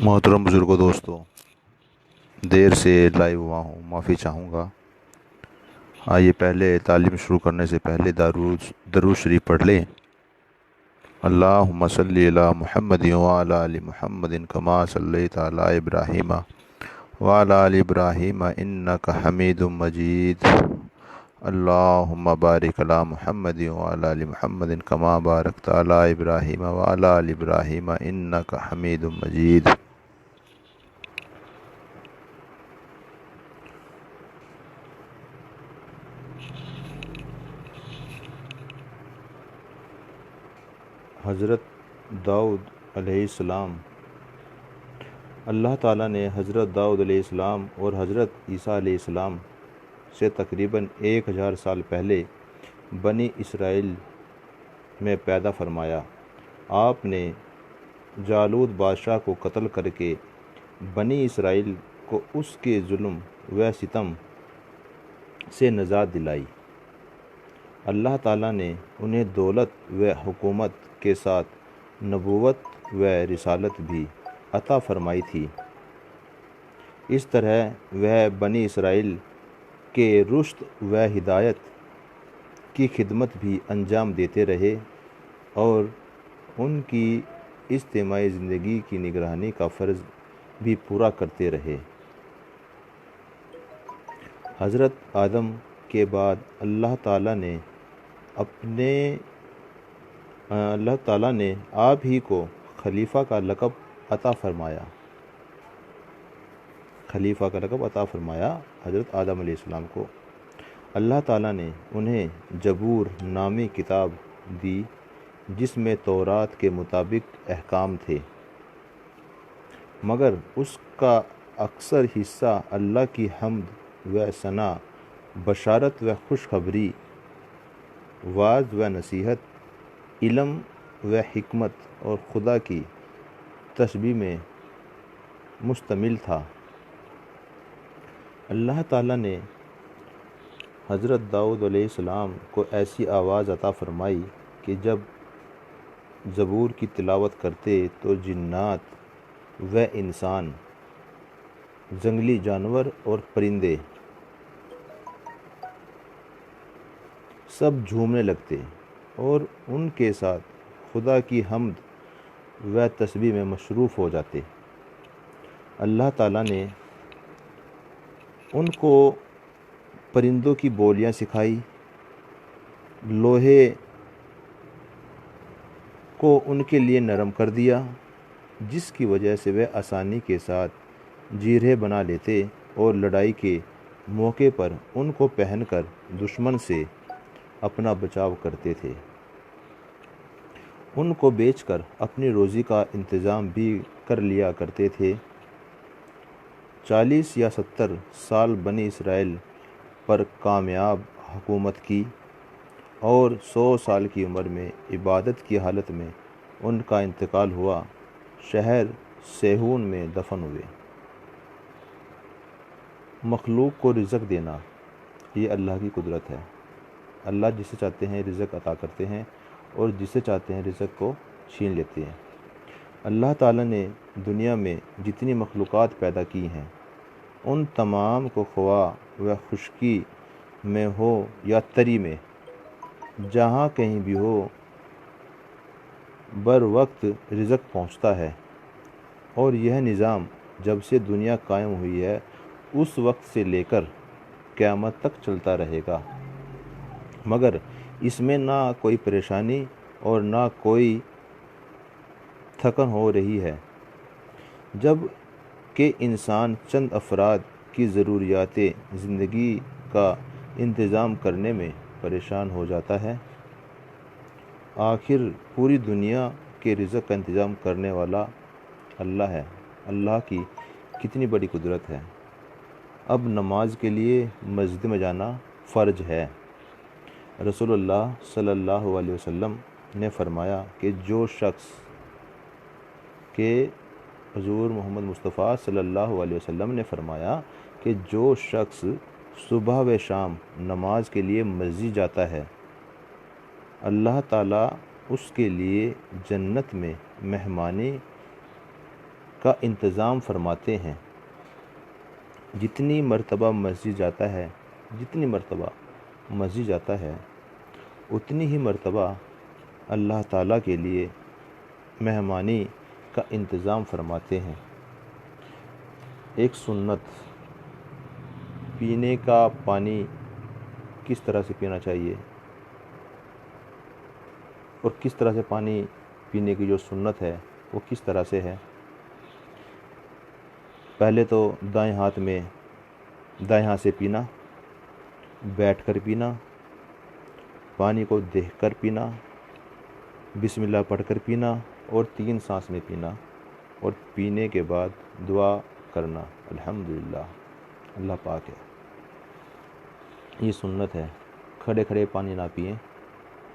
محترم بزرگوں، دوستوں، دیر سے لائیو ہوا ہوں، معافی چاہوں گا۔ آئیے پہلے تعلیم شروع کرنے سے پہلے درود شریف پڑھ لیں۔ اللہم صلی علی محمد وعلی آل محمد کما صلیت علی ابراہیم وعلی آل ابراہیم انک حمید مجید۔ اللہم بارک علی محمد وعلی آل محمد کما بارکت علی ابراہیم وعلی آل ابراہیم انک حمید مجید۔ حضرت داؤد علیہ السلام۔ اللہ تعالیٰ نے حضرت داؤد علیہ السلام اور حضرت عیسیٰ علیہ السلام سے تقریباً 1000 سال پہلے بنی اسرائیل میں پیدا فرمایا۔ آپ نے جالوت بادشاہ کو قتل کر کے بنی اسرائیل کو اس کے ظلم و ستم سے نجات دلائی۔ اللہ تعالیٰ نے انہیں دولت و حکومت کے ساتھ نبوت و رسالت بھی عطا فرمائی تھی۔ اس طرح وہ بنی اسرائیل کے رشد و ہدایت کی خدمت بھی انجام دیتے رہے اور ان کی اجتماعی زندگی کی نگرانی کا فرض بھی پورا کرتے رہے۔ حضرت آدم کے بعد اللہ تعالیٰ نے آپ ہی کو خلیفہ کا لقب عطا فرمایا۔ حضرت آدم علیہ السلام کو اللہ تعالیٰ نے انہیں زبور نامی کتاب دی جس میں تورات کے مطابق احکام تھے، مگر اس کا اکثر حصہ اللہ کی حمد و ثنا، بشارت و خوشخبری، وعظ و نصیحت، علم و حکمت اور خدا کی تسبیح میں مشتمل تھا۔ اللہ تعالیٰ نے حضرت داؤد علیہ السلام کو ایسی آواز عطا فرمائی کہ جب زبور کی تلاوت کرتے تو جنات و انسان، جنگلی جانور اور پرندے سب جھومنے لگتے اور ان کے ساتھ خدا کی حمد و تسبیح میں مصروف ہو جاتے۔ اللہ تعالیٰ نے ان کو پرندوں کی بولیاں سکھائی، لوہے کو ان کے لیے نرم کر دیا جس کی وجہ سے وہ آسانی کے ساتھ جیرے بنا لیتے اور لڑائی کے موقع پر ان کو پہن کر دشمن سے اپنا بچاؤ کرتے تھے۔ ان کو بیچ کر اپنی روزی کا انتظام بھی کر لیا کرتے تھے۔ 40 یا 70 سال بنی اسرائیل پر کامیاب حکومت کی اور 100 سال کی عمر میں عبادت کی حالت میں ان کا انتقال ہوا، شہر صہیون میں دفن ہوئے۔ مخلوق کو رزق دینا یہ اللہ کی قدرت ہے۔ اللہ جسے چاہتے ہیں رزق عطا کرتے ہیں اور جسے چاہتے ہیں رزق کو چھین لیتے ہیں۔ اللہ تعالیٰ نے دنیا میں جتنی مخلوقات پیدا کی ہیں ان تمام کو خواہ و خشکی میں ہو یا تری میں، جہاں کہیں بھی ہو، بر وقت رزق پہنچتا ہے، اور یہ نظام جب سے دنیا قائم ہوئی ہے اس وقت سے لے کر قیامت تک چلتا رہے گا، مگر اس میں نہ کوئی پریشانی اور نہ کوئی تھکن ہو رہی ہے۔ جب کہ انسان چند افراد کی ضروریات زندگی کا انتظام کرنے میں پریشان ہو جاتا ہے، آخر پوری دنیا کے رزق کا انتظام کرنے والا اللہ ہے۔ اللہ کی کتنی بڑی قدرت ہے۔ اب نماز کے لیے مسجد میں جانا فرض ہے۔ رسول اللہ صلی اللہ علیہ وسلم نے فرمایا کہ حضور محمد مصطفیٰ صلی اللہ علیہ وسلم نے فرمایا کہ جو شخص صبح و شام نماز کے لیے مسجد جاتا ہے، اللہ تعالیٰ اس کے لیے جنت میں مہمانی کا انتظام فرماتے ہیں۔ جتنی مرتبہ مسجد جاتا ہے اتنی ہی مرتبہ اللہ تعالیٰ کے لیے مہمانی کا انتظام فرماتے ہیں۔ ایک سنت، پینے کا پانی کس طرح سے پینا چاہیے اور کس طرح سے پانی پینے کی جو سنت ہے وہ کس طرح سے ہے۔ پہلے تو دائیں ہاتھ سے پینا، بیٹھ کر پینا، پانی کو دیکھ کر پینا، بسم اللہ پڑھ کر پینا اور 3 سانس میں پینا، اور پینے کے بعد دعا کرنا، الحمدللہ، اللہ پاک ہے۔ یہ سنت ہے۔ کھڑے کھڑے پانی نہ پئیں،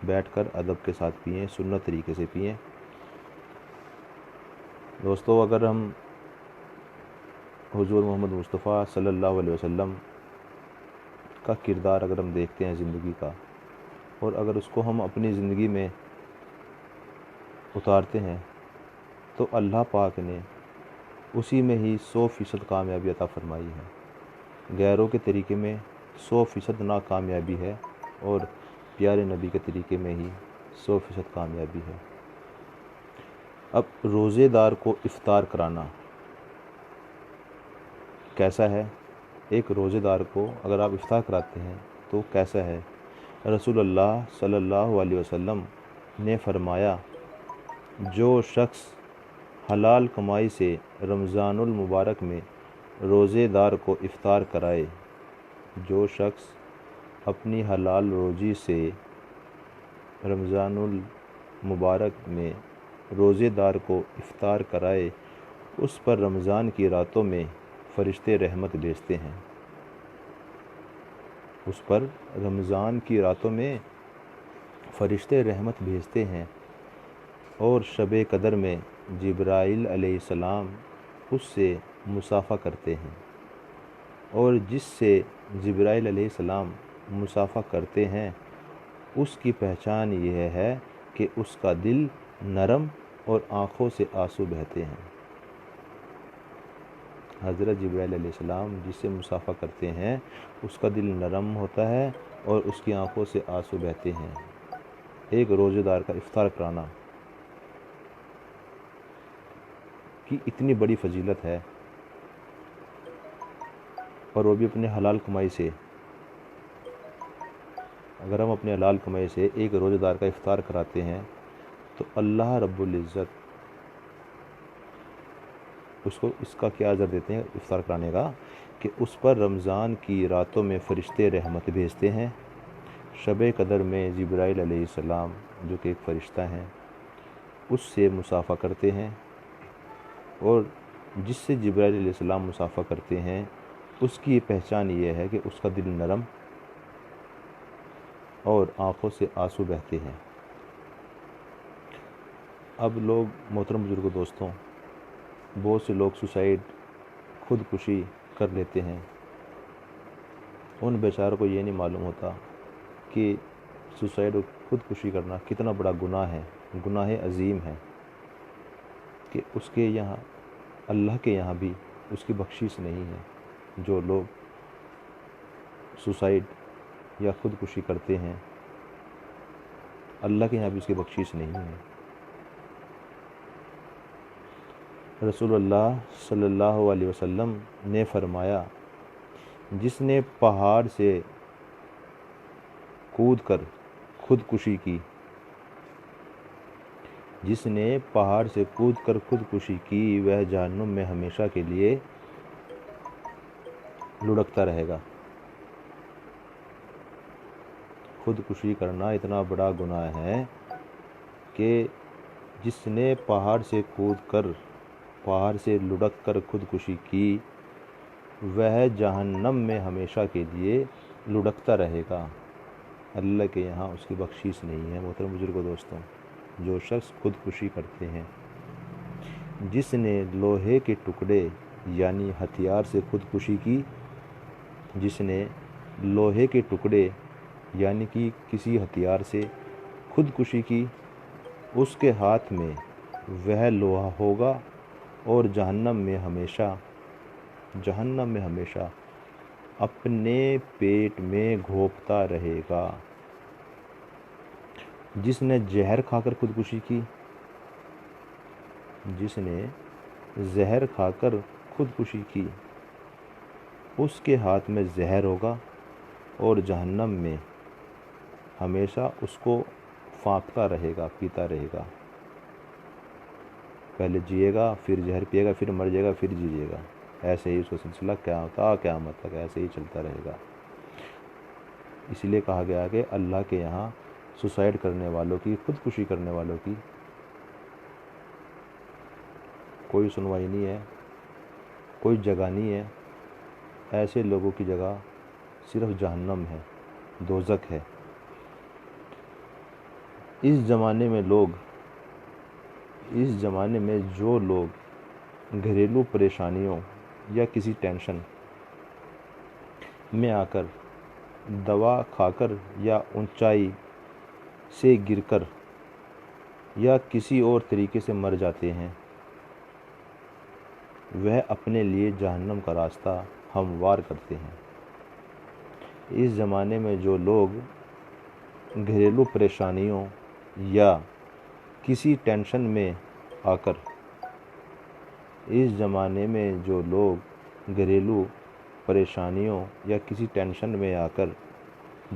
بیٹھ کر ادب کے ساتھ پئیں، سنت طریقے سے پئیں۔ دوستو، اگر ہم حضور محمد مصطفیٰ صلی اللہ علیہ وسلم کا کردار اگر ہم دیکھتے ہیں زندگی کا، اور اگر اس کو ہم اپنی زندگی میں اتارتے ہیں تو اللہ پاک نے اسی میں ہی 100% کامیابی عطا فرمائی ہے۔ غیروں کے طریقے میں 100% ناکامیابی ہے اور پیارے نبی کے طریقے میں ہی 100% کامیابی ہے۔ اب روزے دار کو افطار کرانا کیسا ہے؟ ایک روزے دار کو اگر آپ افطار کراتے ہیں تو کیسا ہے؟ رسول اللہ صلی اللہ علیہ وسلم نے فرمایا، جو شخص حلال کمائی سے رمضان المبارک میں روزے دار کو افطار کرائے، جو شخص اپنی حلال روزی سے رمضان المبارک میں روزے دار کو افطار کرائے، اس پر رمضان کی راتوں میں فرشتے رحمت بھیجتے ہیں۔ اس پر رمضان کی راتوں میں فرشتے رحمت بھیجتے ہیں، اور شب قدر میں جبرائیل علیہ السلام اس سے مصافحہ کرتے ہیں، اور جس سے جبرائیل علیہ السلام مصافحہ کرتے ہیں اس کی پہچان یہ ہے کہ اس کا دل نرم اور آنکھوں سے آنسو بہتے ہیں۔ حضرت جبرائیل علیہ السلام جس سے مصافحہ کرتے ہیں اس کا دل نرم ہوتا ہے اور اس کی آنکھوں سے آنسو بہتے ہیں۔ ایک روزے دار کا افطار کرانا کی اتنی بڑی فضیلت ہے، اور وہ بھی اپنے حلال کمائی سے۔ اگر ہم اپنے حلال کمائی سے ایک روزے دار کا افطار کراتے ہیں تو اللہ رب العزت اس کا کیا اجر دیتے ہیں افطار کرانے کا، کہ اس پر رمضان کی راتوں میں فرشتے رحمت بھیجتے ہیں، شب قدر میں جبرائیل علیہ السلام جو کہ ایک فرشتہ ہیں اس سے مصافحہ کرتے ہیں، اور جس سے جبرائیل علیہ السلام مصافحہ کرتے ہیں اس کی پہچان یہ ہے کہ اس کا دل نرم اور آنکھوں سے آنسو بہتے ہیں۔ اب لوگ، محترم بزرگوں، دوستوں، بہت سے لوگ خودکشی کر لیتے ہیں۔ ان بیچاروں کو یہ نہیں معلوم ہوتا کہ خودکشی کرنا کتنا بڑا گناہ ہے، گناہ عظیم ہے، کہ اس کے یہاں، اللہ کے یہاں بھی اس کی بخشش نہیں ہے۔ جو لوگ یا خودکشی کرتے ہیں اللہ کے یہاں بھی اس کی بخشش نہیں ہے۔ رسول اللہ صلی اللہ علیہ وسلم نے فرمایا، جس نے پہاڑ سے کود کر خودکشی کی وہ جہنم میں ہمیشہ کے لیے لڑکتا رہے گا۔ خودکشی کرنا اتنا بڑا گناہ ہے کہ جس نے پہاڑ سے لڑک کر خودکشی کی وہ جہنم میں ہمیشہ کے لیے لڑکتا رہے گا۔ اللہ کے یہاں اس کی بخشش نہیں ہے۔ محترم بزرگوں، دوستوں، جو شخص خودکشی کرتے ہیں، جس نے لوہے کے ٹکڑے یعنی ہتھیار سے خودکشی کی، جس نے لوہے کے ٹکڑے یعنی کہ کسی ہتھیار سے خودکشی کی، اس کے ہاتھ میں وہ لوہا ہوگا اور جہنم میں ہمیشہ اپنے پیٹ میں گھونپتا رہے گا۔ جس نے زہر کھا کر خودکشی کی اس کے ہاتھ میں زہر ہوگا اور جہنم میں ہمیشہ اس کو پھانکتا رہے گا، پیتا رہے گا۔ پہلے جیے گا، پھر زہر پیے گا، پھر مر جائے گا، پھر جیے گا۔ ایسے ہی اس کا سلسلہ قیامت تک ایسے ہی چلتا رہے گا۔ اس لیے کہا گیا کہ اللہ کے یہاں سوسائڈ کرنے والوں کی، خودکشی کرنے والوں کی کوئی سنوائی نہیں ہے، کوئی جگہ نہیں ہے۔ ایسے لوگوں کی جگہ صرف جہنم ہے، دوزخ ہے۔ اس زمانے میں جو لوگ گھریلو پریشانیوں یا کسی ٹینشن میں آ کر دوا کھا کر یا اونچائی سے گر کر یا کسی اور طریقے سے مر جاتے ہیں، وہ اپنے لیے جہنم کا راستہ ہموار کرتے ہیں۔ اس زمانے میں جو لوگ گھریلو پریشانیوں یا کسی ٹینشن میں آ کر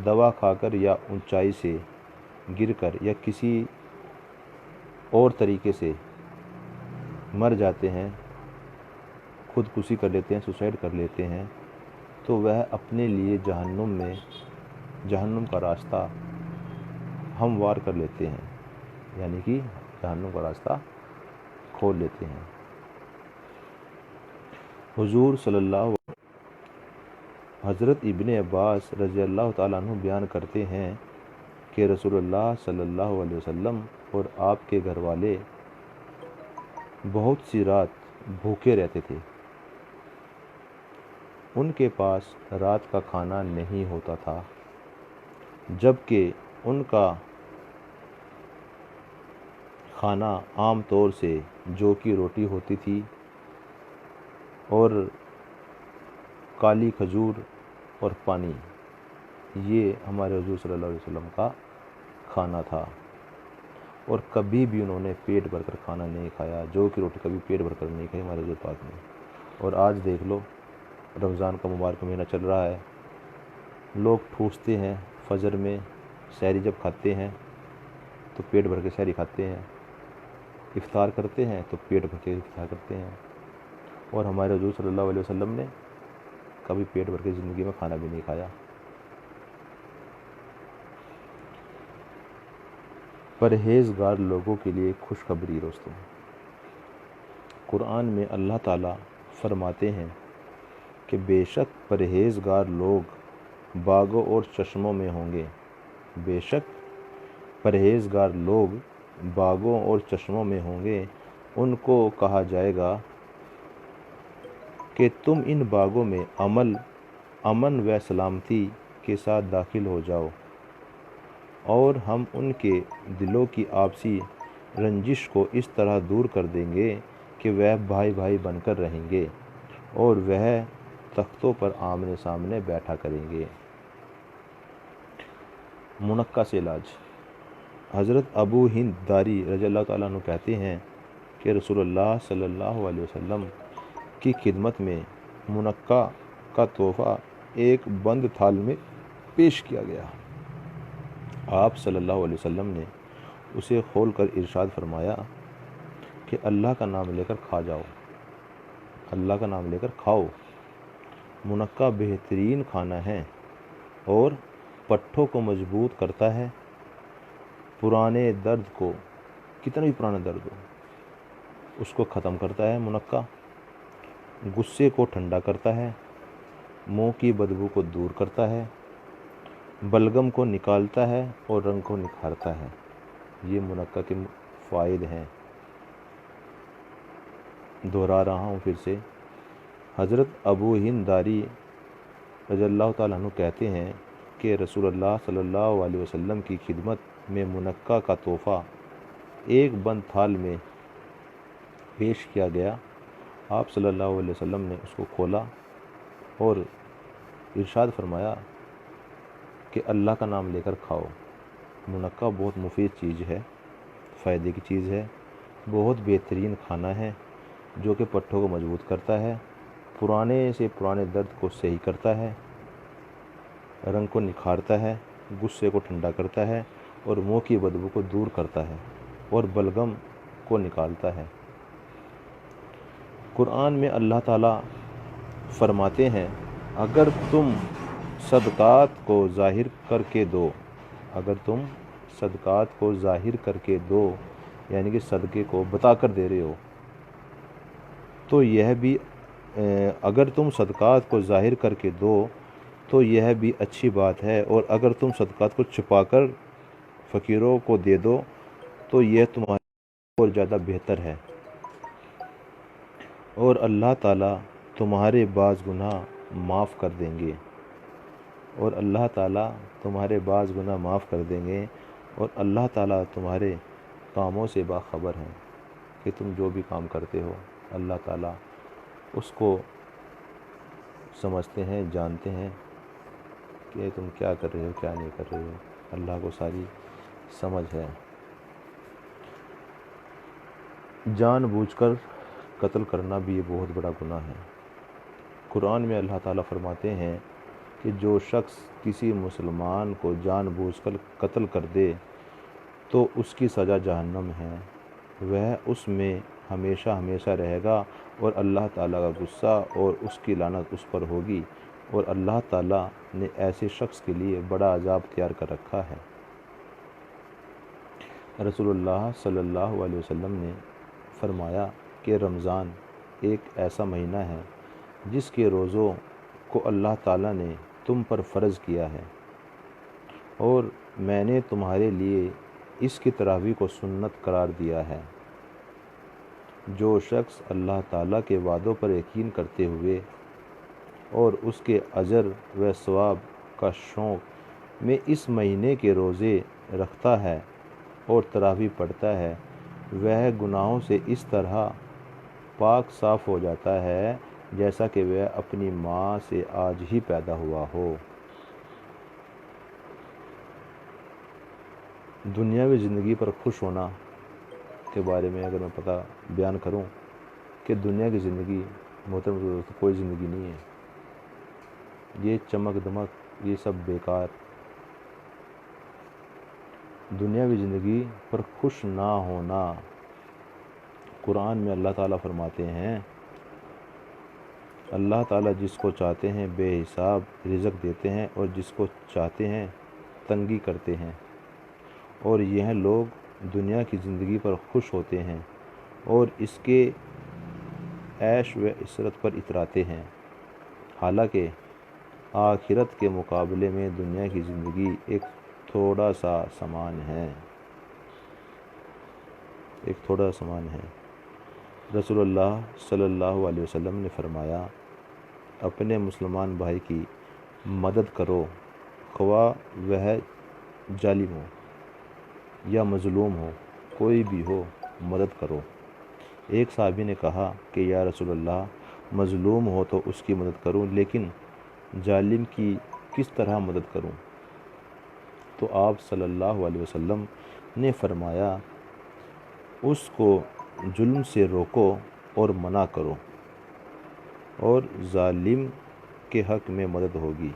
دوا کھا کر یا اونچائی سے گر کر یا کسی اور طریقے سے مر جاتے ہیں، خودکشی کر لیتے ہیں، سوسائڈ کر لیتے ہیں، تو وہ اپنے لیے جہنم کا راستہ ہموار کر لیتے ہیں، یعنی کہ جہنم کا راستہ کھول لیتے ہیں۔ حضور صلی اللہ علیہ وسلم حضرت ابن عباس رضی اللہ تعالیٰ عنہ بیان کرتے ہیں کہ رسول اللہ صلی اللہ علیہ وسلم اور آپ کے گھر والے بہت سی رات بھوکے رہتے تھے۔ ان کے پاس رات کا کھانا نہیں ہوتا تھا، جبکہ ان کا کھانا عام طور سے جو کی روٹی ہوتی تھی اور کالی کھجور اور پانی، یہ ہمارے حضور صلی اللہ علیہ وسلم کا کھانا تھا۔ اور کبھی بھی انہوں نے پیٹ بھر کر کھانا نہیں کھایا، جو کی روٹی کبھی پیٹ بھر کر نہیں کھائی ہمارے حضور پاک نے۔ اور آج دیکھ لو، رمضان کا مبارک مہینہ چل رہا ہے، لوگ ٹھوستے ہیں فجر میں، سحری جب کھاتے ہیں تو پیٹ بھر کے سحری کھاتے ہیں، افطار کرتے ہیں تو پیٹ بھر کے افطار کرتے ہیں۔ اور ہمارے حضور صلی اللہ علیہ وسلم نے کبھی پیٹ بھر کے زندگی میں کھانا بھی نہیں کھایا۔ پرہیزگار لوگوں کے لیے خوشخبری دوستوں، قرآن میں اللہ تعالیٰ فرماتے ہیں کہ بے شک پرہیزگار لوگ باغوں اور چشموں میں ہوں گے۔ بے شک پرہیزگار لوگ باغوں اور چشموں میں ہوں گے۔ ان کو کہا جائے گا کہ تم ان باغوں میں امن و سلامتی کے ساتھ داخل ہو جاؤ، اور ہم ان کے دلوں کی آپسی رنجش کو اس طرح دور کر دیں گے کہ وہ بھائی بھائی بن کر رہیں گے، اور وہ تختوں پر آمنے سامنے بیٹھا کریں گے۔ منقع سے علاج۔ حضرت ابو ہند داری رضی اللہ تعالیٰ عنہ کہتے ہیں کہ رسول اللہ صلی اللہ علیہ وسلم کی خدمت میں منقع کا تحفہ ایک بند تھال میں پیش کیا گیا۔ آپ صلی اللہ علیہ وسلم نے اسے کھول کر ارشاد فرمایا کہ اللہ کا نام لے کر کھا جاؤ، اللہ کا نام لے کر کھاؤ۔ منقع بہترین کھانا ہے اور پٹھوں کو مضبوط کرتا ہے، پرانے درد کو، کتنا بھی پرانا درد ہو اس کو ختم کرتا ہے منقع، غصے کو ٹھنڈا کرتا ہے، منہ کی بدبو کو دور کرتا ہے، بلغم کو نکالتا ہے اور رنگ کو نکھارتا ہے۔ یہ منقع کے فوائد ہیں، دہرا رہا ہوں پھر سے۔ حضرت ابو ہند داری رضی اللہ تعالیٰ عنہ کہتے ہیں کہ رسول اللہ صلی اللہ علیہ وسلم کی خدمت میں منقع کا تحفہ ایک بند تھال میں پیش کیا گیا۔ آپ صلی اللہ علیہ وسلم نے اس کو کھولا اور ارشاد فرمایا کہ اللہ کا نام لے کر کھاؤ۔ منقع بہت مفید چیز ہے، فائدے کی چیز ہے، بہت بہترین کھانا ہے جو کہ پٹھوں کو مضبوط کرتا ہے، پرانے سے پرانے درد کو صحیح کرتا ہے، رنگ کو نکھارتا ہے، غصے کو ٹھنڈا کرتا ہے اور منہ کی بدبو کو دور کرتا ہے اور بلغم کو نکالتا ہے۔ قرآن میں اللہ تعالیٰ فرماتے ہیں اگر تم صدقات کو ظاہر کر کے دو، اگر تم صدقات کو ظاہر کر کے دو یعنی کہ صدقے کو بتا کر دے رہے ہو تو یہ بھی اگر تم صدقات کو ظاہر کر کے دو تو یہ بھی اچھی بات ہے، اور اگر تم صدقات کو چھپا کر فقیروں کو دے دو تو یہ تمہارے اور زیادہ بہتر ہے، اور اللہ تعالیٰ تمہارے بعض گناہ معاف کر دیں گے، اور اللہ تعالیٰ تمہارے بعض گناہ معاف کر دیں گے، اور اللہ تعالیٰ تمہارے کاموں سے باخبر ہیں کہ تم جو بھی کام کرتے ہو اللہ تعالیٰ اس کو سمجھتے ہیں، جانتے ہیں کہ تم کیا کر رہے ہو کیا نہیں کر رہے ہو، اللہ کو ساری سمجھ ہے۔ جان بوجھ کر قتل کرنا بھی یہ بہت بڑا گناہ ہے۔ قرآن میں اللہ تعالیٰ فرماتے ہیں کہ جو شخص کسی مسلمان کو جان بوجھ کر قتل کر دے تو اس کی سزا جہنم ہے، وہ اس میں ہمیشہ ہمیشہ رہے گا اور اللہ تعالیٰ کا غصہ اور اس کی لعنت اس پر ہوگی، اور اللہ تعالیٰ نے ایسے شخص کے لیے بڑا عذاب تیار کر رکھا ہے۔ رسول اللہ صلی اللہ علیہ وسلم نے فرمایا کہ رمضان ایک ایسا مہینہ ہے جس کے روزوں کو اللہ تعالیٰ نے تم پر فرض کیا ہے، اور میں نے تمہارے لیے اس کی تراویح کو سنت قرار دیا ہے۔ جو شخص اللہ تعالیٰ کے وعدوں پر یقین کرتے ہوئے اور اس کے اجر و ثواب کا شوق میں اس مہینے کے روزے رکھتا ہے اور تراویح پڑھتا ہے، وہ گناہوں سے اس طرح پاک صاف ہو جاتا ہے جیسا کہ وہ اپنی ماں سے آج ہی پیدا ہوا ہو۔ دنیاوی زندگی پر خوش ہونا کے بارے میں اگر میں بیان کروں کہ دنیا کی زندگی محترم دوستو کوئی زندگی نہیں ہے، یہ چمک دمک یہ سب بیکار۔ دنیاوی زندگی پر خوش نہ ہونا، قرآن میں اللہ تعالیٰ فرماتے ہیں اللہ تعالیٰ جس کو چاہتے ہیں بے حساب رزق دیتے ہیں اور جس کو چاہتے ہیں تنگی کرتے ہیں، اور یہ لوگ دنیا کی زندگی پر خوش ہوتے ہیں اور اس کے عیش و عشرت پر اتراتے ہیں، حالانکہ آخرت کے مقابلے میں دنیا کی زندگی ایک تھوڑا سا سامان ہے، ایک تھوڑا سا سامان ہے۔ رسول اللہ صلی اللہ علیہ وسلم نے فرمایا اپنے مسلمان بھائی کی مدد کرو، خواہ وہ ظالم ہو یا مظلوم ہو، کوئی بھی ہو مدد کرو۔ ایک صحابی نے کہا کہ یا رسول اللہ مظلوم ہو تو اس کی مدد کروں، لیکن ظالم کی کس طرح مدد کروں؟ تو آپ صلی اللہ علیہ وسلم نے فرمایا اس کو ظلم سے روکو اور منع کرو، اور ظالم کے حق میں مدد ہوگی،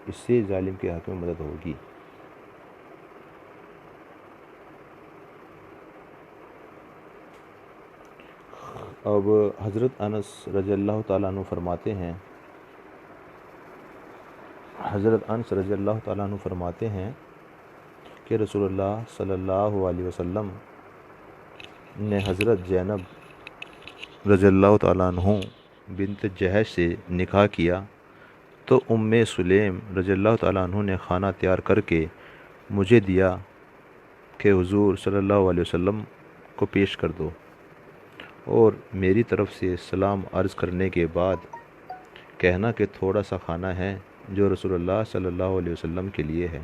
اس سے ظالم کے حق میں مدد ہوگی۔ اب حضرت انس رضی اللہ تعالیٰ عنہ فرماتے ہیں کہ رسول اللہ صلی اللہ علیہ وسلم نے حضرت زینب رضی اللہ تعالیٰ عنہ بنت جہش سے نکاح کیا تو ام سلیم رضی اللہ تعالیٰ عنہ نے کھانا تیار کر کے مجھے دیا کہ حضور صلی اللہ علیہ وسلم کو پیش کر دو، اور میری طرف سے سلام عرض کرنے کے بعد کہنا کہ تھوڑا سا کھانا ہے جو رسول اللہ صلی اللہ علیہ وسلم کے لیے ہے۔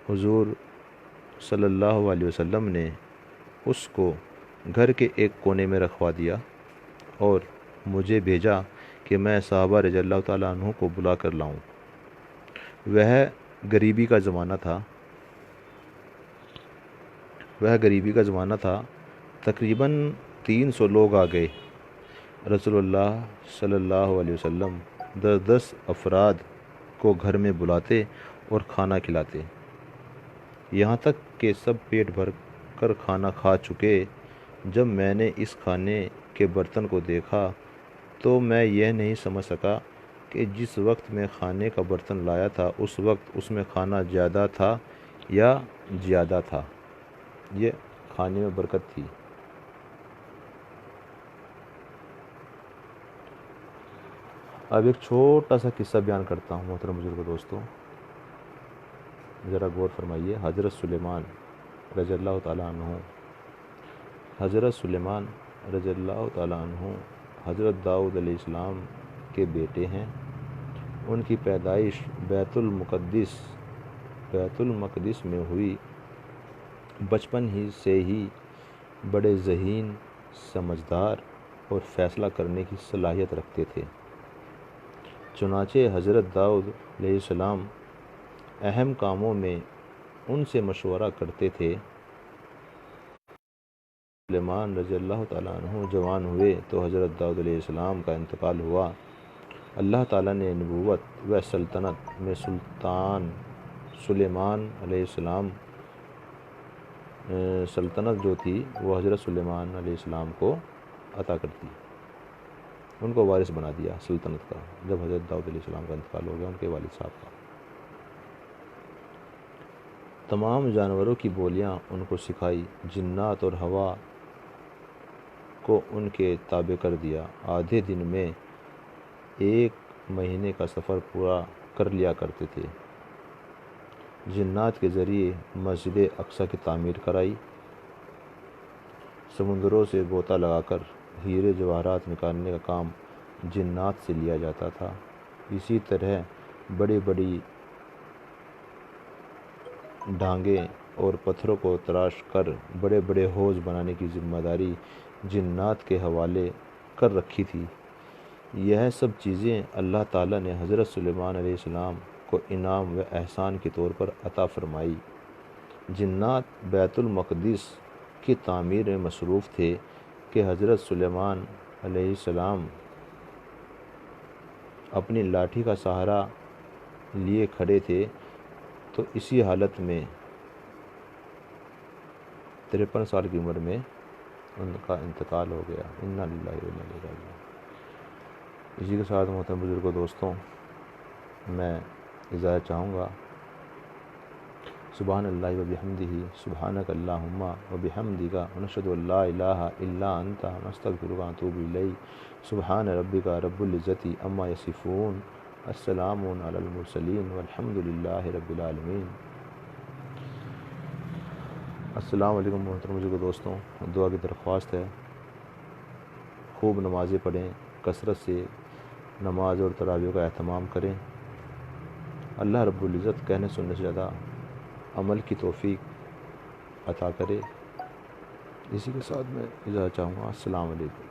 حضور صلی اللہ علیہ وسلم نے اس کو گھر کے ایک کونے میں رکھوا دیا اور مجھے بھیجا کہ میں صحابہ رضی اللہ تعالیٰ عنہ کو بلا کر لاؤں۔ وہ غریبی کا زمانہ تھا۔ تقریباً 300 لوگ آ گئے۔ رسول اللہ صلی اللہ علیہ وسلم 10 افراد کو گھر میں بلاتے اور کھانا کھلاتے، یہاں تک کہ سب پیٹ بھر کر کھانا کھا چکے۔ جب میں نے اس کھانے کے برتن کو دیکھا تو میں یہ نہیں سمجھ سکا کہ جس وقت میں کھانے کا برتن لایا تھا اس وقت اس میں کھانا زیادہ تھا یا زیادہ تھا۔ یہ کھانے میں برکت تھی۔ اب ایک چھوٹا سا قصہ بیان کرتا ہوں محترم بزرگ دوستوں، ذرا غور فرمائیے۔ حضرت سلیمان رضی اللہ تعالیٰ عنہ، حضرت سلیمان رضی اللہ تعالیٰ عنہ حضرت داؤد علیہ السلام کے بیٹے ہیں۔ ان کی پیدائش بیت المقدس میں ہوئی۔ بچپن ہی سے ہی بڑے ذہین، سمجھدار اور فیصلہ کرنے کی صلاحیت رکھتے تھے۔ چنانچہ حضرت داؤد علیہ السلام اہم کاموں میں ان سے مشورہ کرتے تھے۔ سلیمان رضی اللہ تعالیٰ عنہ جوان ہوئے تو حضرت داؤد علیہ السلام کا انتقال ہوا۔ اللہ تعالیٰ نے نبوت و سلطنت میں سلطان سلیمان علیہ السلام سلطنت جو تھی وہ حضرت سلیمان علیہ السلام کو عطا کر دی، ان کو وارث بنا دیا سلطنت کا، جب حضرت داؤد علیہ السلام کا انتقال ہو گیا ان کے والد صاحب کا۔ تمام جانوروں کی بولیاں ان کو سکھائی، جنات اور ہوا کو ان کے تابع کر دیا۔ آدھے دن میں 1 مہینے کا سفر پورا کر لیا کرتے تھے۔ جنات کے ذریعے مسجد اقصی کی تعمیر کرائی۔ سمندروں سے غوطہ لگا کر ہیرے جواہرات نکالنے کا کام جنات سے لیا جاتا تھا۔ اسی طرح بڑی بڑی ڈھانگیں اور پتھروں کو تراش کر بڑے بڑے حوض بنانے کی ذمہ داری جنات کے حوالے کر رکھی تھی۔ یہ سب چیزیں اللہ تعالیٰ نے حضرت سلیمان علیہ السلام کو انعام و احسان کے طور پر عطا فرمائی۔ جنات بیت المقدس کی تعمیر میں مصروف تھے کہ حضرت سلیمان علیہ السلام اپنی لاٹھی کا سہارا لیے کھڑے تھے تو اسی حالت میں 53 سال کی عمر میں ان کا انتقال ہو گیا۔ انا للہ و انا الیہ راجعون۔ اسی کے ساتھ محترم بزرگوں دوستوں میں اجازت چاہوں گا۔ سبحان اللہ و بحمدہ، سبحانک اللہم و بحمدک، ونشہد ان لا الہ الا انت، نستغفرک و نتوب الیک۔ سبحان ربک رب العزت عما یصفون، السلام علی المرسلین والحمد للہ رب العالمین۔ السلام علیکم محترم بزرگوں دوستوں، دعا کی درخواست ہے، خوب نمازیں پڑھیں، کثرت سے نماز اور تراویح کا اہتمام کریں۔ اللہ رب العزت کہنے سننے سے زیادہ عمل کی توفیق عطا کرے۔ اسی کے ساتھ میں اجازت چاہوں گا۔ السلام علیکم۔